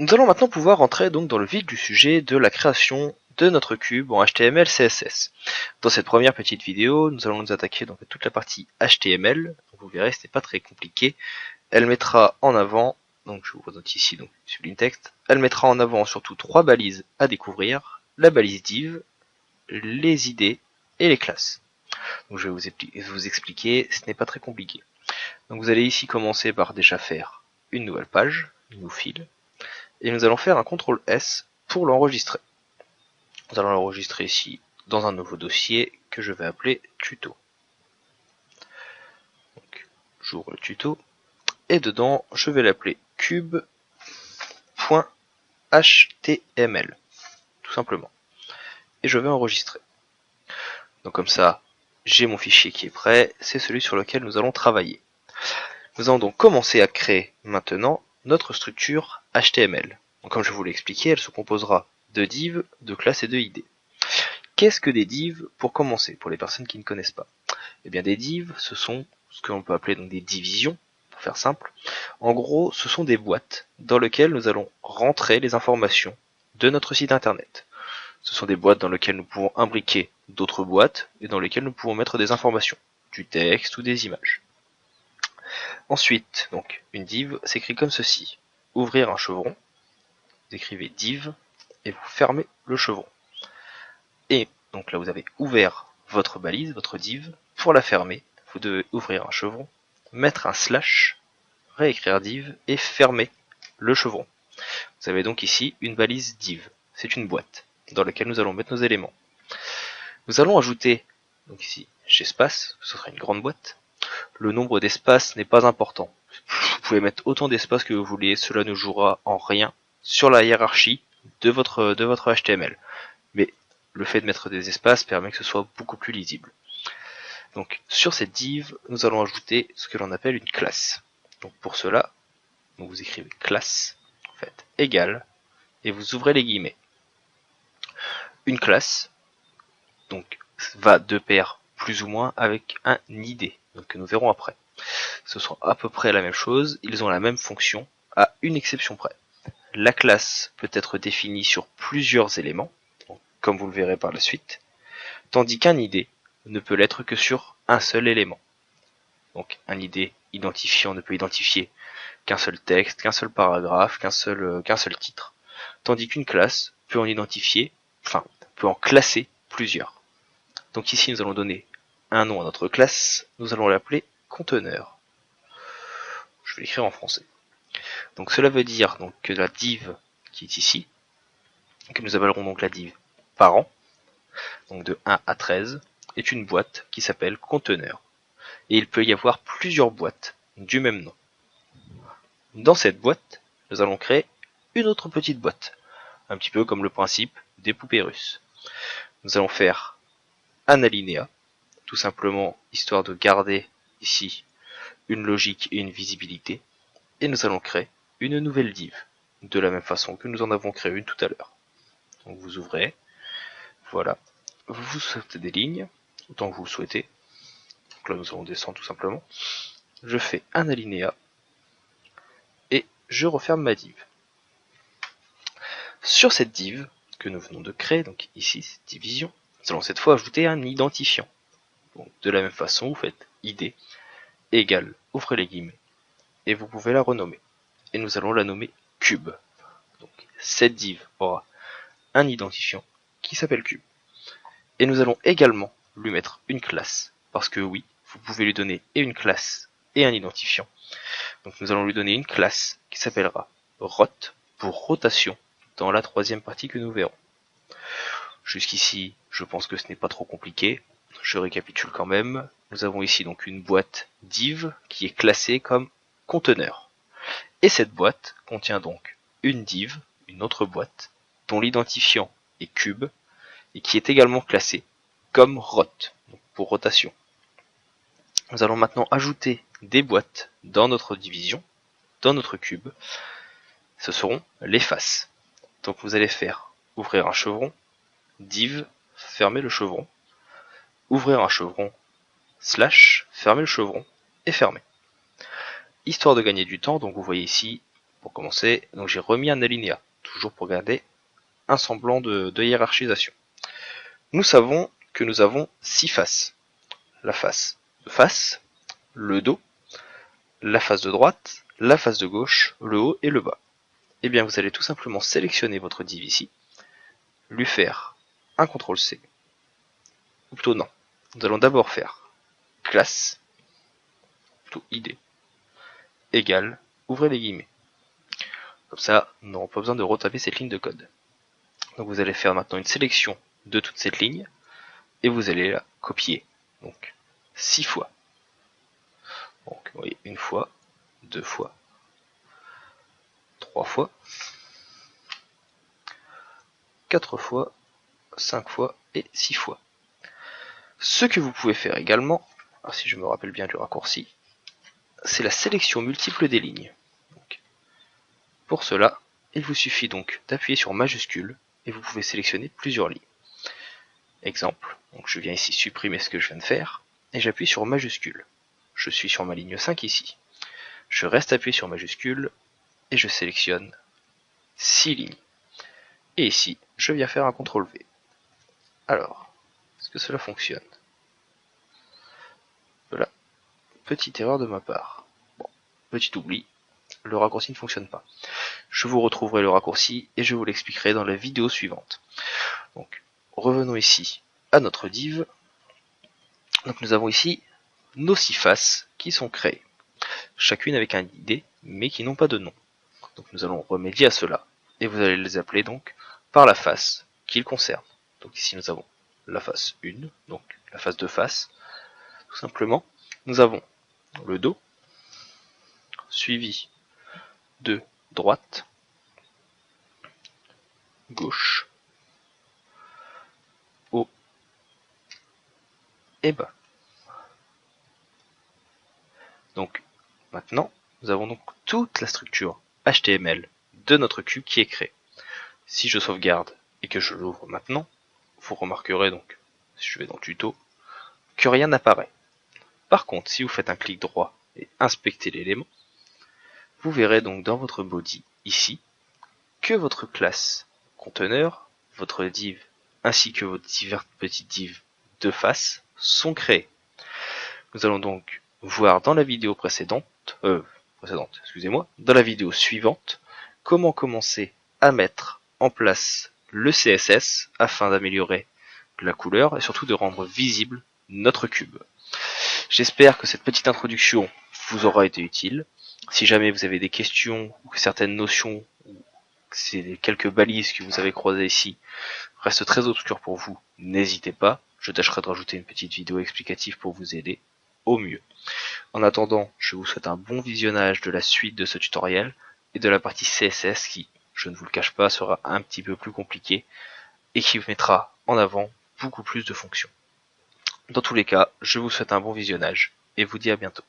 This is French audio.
Nous allons maintenant pouvoir entrer donc dans le vif du sujet de la création de notre cube en HTML CSS. Dans cette première petite vidéo, nous allons nous attaquer donc à toute la partie HTML. Donc vous verrez, ce n'est pas très compliqué. Elle mettra en avant, donc je vous présente ici donc Sublime Text, elle mettra en avant surtout trois balises à découvrir, la balise div, les idées et les classes. Donc je vais vous expliquer, ce n'est pas très compliqué. Donc vous allez ici commencer par déjà faire une nouvelle page, une new file, et nous allons faire un CTRL S pour l'enregistrer. Nous allons l'enregistrer ici dans un nouveau dossier que je vais appeler tuto. Donc j'ouvre le tuto et dedans je vais l'appeler cube.html tout simplement. Et je vais enregistrer. Donc comme ça, j'ai mon fichier qui est prêt, c'est celui sur lequel nous allons travailler. Nous allons donc commencer à créer maintenant notre structure HTML. Donc comme je vous l'ai expliqué, elle se composera de divs, de classes et de ID. Qu'est-ce que des divs pour commencer, pour les personnes qui ne connaissent pas? Eh bien des divs, ce sont ce que l'on peut appeler donc des divisions, pour faire simple. En gros, ce sont des boîtes dans lesquelles nous allons rentrer les informations de notre site internet. Ce sont des boîtes dans lesquelles nous pouvons imbriquer d'autres boîtes et dans lesquelles nous pouvons mettre des informations, du texte ou des images. Ensuite, donc, une div s'écrit comme ceci. Ouvrir un chevron, vous écrivez div et vous fermez le chevron. Et donc là vous avez ouvert votre balise, votre div. Pour la fermer, vous devez ouvrir un chevron, mettre un slash, réécrire div et fermer le chevron. Vous avez donc ici une balise div. C'est une boîte dans laquelle nous allons mettre nos éléments. Nous allons ajouter, donc ici, chez espace, ce sera une grande boîte. Le nombre d'espaces n'est pas important. Vous pouvez mettre autant d'espaces que vous voulez, cela ne jouera en rien sur la hiérarchie de votre HTML. Mais le fait de mettre des espaces permet que ce soit beaucoup plus lisible. Donc sur cette div, nous allons ajouter ce que l'on appelle une classe. Donc pour cela, vous écrivez classe, en fait, égale, et vous ouvrez les guillemets. Une classe, donc, va de pair plus ou moins avec un ID, donc que nous verrons après. Ce sont à peu près la même chose, ils ont la même fonction, à une exception près. La classe peut être définie sur plusieurs éléments, comme vous le verrez par la suite, tandis qu'un ID ne peut l'être que sur un seul élément. Donc un ID identifiant ne peut identifier qu'un seul texte, qu'un seul paragraphe, qu'un seul titre, tandis qu'une classe peut en identifier, enfin peut en classer plusieurs. Donc ici nous allons donner un nom à notre classe, nous allons l'appeler conteneur. Je vais l'écrire en français. Donc cela veut dire donc que la div qui est ici, que nous appellerons donc la div parent, donc de 1 à 13, est une boîte qui s'appelle conteneur. Et il peut y avoir plusieurs boîtes du même nom. Dans cette boîte, nous allons créer une autre petite boîte, un petit peu comme le principe des poupées russes. Nous allons faire un alinéa, tout simplement histoire de garder ici une logique et une visibilité, et nous allons créer une nouvelle div, de la même façon que nous en avons créé une tout à l'heure. Donc vous ouvrez, voilà, vous sortez des lignes, autant que vous le souhaitez. Donc là nous allons descendre tout simplement. Je fais un alinéa, et je referme ma div. Sur cette div que nous venons de créer, donc ici, cette division, nous allons cette fois ajouter un identifiant. Donc, de la même façon, vous faites id égale, ouvrez les guillemets, et vous pouvez la renommer. Et nous allons la nommer cube. Donc cette div aura un identifiant qui s'appelle cube. Et nous allons également lui mettre une classe, parce que oui, vous pouvez lui donner et une classe et un identifiant. Donc nous allons lui donner une classe qui s'appellera rot pour rotation dans la troisième partie que nous verrons. Jusqu'ici, je pense que ce n'est pas trop compliqué. Je récapitule quand même. Nous avons ici donc une boîte div qui est classée comme conteneur. Et cette boîte contient donc une div, une autre boîte, dont l'identifiant est cube et qui est également classée comme rot, donc pour rotation. Nous allons maintenant ajouter des boîtes dans notre division, dans notre cube. Ce seront les faces. Donc vous allez faire ouvrir un chevron, div, fermer le chevron, ouvrir un chevron, slash, fermer le chevron et fermer. Histoire de gagner du temps, donc vous voyez ici, Pour commencer, donc j'ai remis un alinéa, toujours pour garder un semblant de hiérarchisation. Nous savons que nous avons 6 faces. La face de face, le dos, la face de droite, la face de gauche, le haut et le bas. Et bien vous allez tout simplement sélectionner votre div ici, lui faire un CTRL-C, ou plutôt non, nous allons d'abord faire classe, plutôt id, égale, ouvrez les guillemets. Comme ça, nous n'aurons pas besoin de retaper cette ligne de code. Donc vous allez faire maintenant une sélection de toute cette ligne, et vous allez la copier, donc 6 fois. Donc vous voyez, une fois, 2 fois, 3 fois, 4 fois, 5 fois et 6 fois. Ce que vous pouvez faire également, si je me rappelle bien du raccourci, c'est la sélection multiple des lignes. Donc, pour cela, il vous suffit donc d'appuyer sur majuscule et vous pouvez sélectionner plusieurs lignes. Exemple, donc je viens ici supprimer ce que je viens de faire et j'appuie sur majuscule. Je suis sur ma ligne 5 ici. Je reste appuyé sur majuscule et je sélectionne 6 lignes. Et ici, je viens faire un CTRL-V. Alors, est-ce que cela fonctionne? Voilà, petite erreur de ma part. Bon, petit oubli, le raccourci ne fonctionne pas. Je vous retrouverai le raccourci et je vous l'expliquerai dans la vidéo suivante. Donc, revenons ici à notre div. Donc nous avons ici nos 6 faces qui sont créées, chacune avec un ID, mais qui n'ont pas de nom. Donc nous allons remédier à cela, et vous allez les appeler donc par la face qu'ils concernent. Donc ici nous avons la face 1, donc la face de face, tout simplement. Nous avons le dos, suivi de droite, gauche, haut et bas. Donc maintenant, nous avons donc toute la structure HTML de notre cube qui est créée. Si je sauvegarde et que je l'ouvre maintenant, vous remarquerez donc, si je vais dans tuto, que rien n'apparaît. Par contre, si vous faites un clic droit et inspectez l'élément, vous verrez donc dans votre body, ici, que votre classe conteneur, votre div, ainsi que vos divers petits divs de face sont créés. Nous allons donc voir dans la vidéo dans la vidéo suivante, comment commencer à mettre en place le CSS afin d'améliorer la couleur et surtout de rendre visible notre cube. J'espère que cette petite introduction vous aura été utile. Si jamais vous avez des questions ou que certaines notions ou c'est quelques balises que vous avez croisées ici restent très obscures pour vous, n'hésitez pas. Je tâcherai de rajouter une petite vidéo explicative pour vous aider au mieux. En attendant, je vous souhaite un bon visionnage de la suite de ce tutoriel et de la partie CSS qui, je ne vous le cache pas, sera un petit peu plus compliquée et qui mettra en avant beaucoup plus de fonctions. Dans tous les cas, je vous souhaite un bon visionnage et vous dis à bientôt.